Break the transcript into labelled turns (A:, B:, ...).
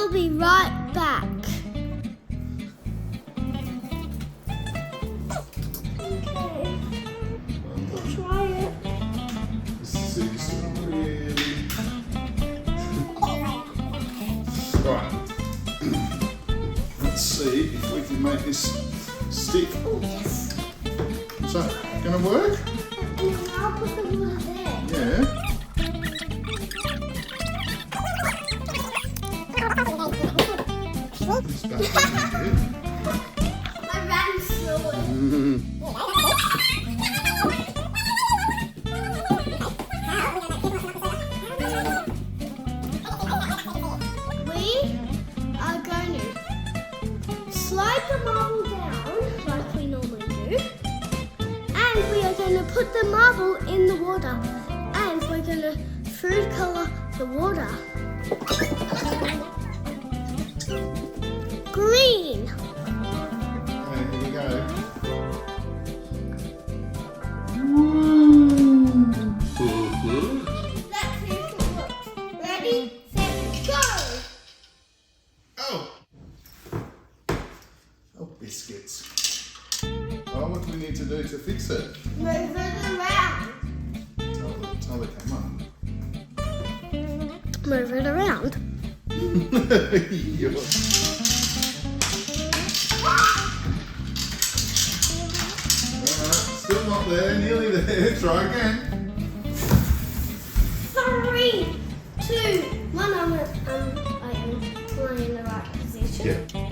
A: I'll be right back. Okay, we'll try it.
B: This is really... Right. Let's see if we can make this stick.
A: Oh, yes.
B: So, gonna work?
A: And then I'll put the water there.
B: Yeah. It's back in
A: I ran slowly.
B: here.
A: We are going to slide the marble down like we normally do, and we are going to put the marble in the water, and we're going to food colour the water green.
B: Okay, here we go.
A: Let's see if it works. Ready, set, go!
B: Oh! Oh, biscuits. Oh, what do we need to do to fix it?
A: Move it around.
B: Tell the camera.
A: Move it around.
B: You're- Alright, still not there, nearly there. Try again.
A: 3, 2, 1. I am in the right position.
B: Yeah.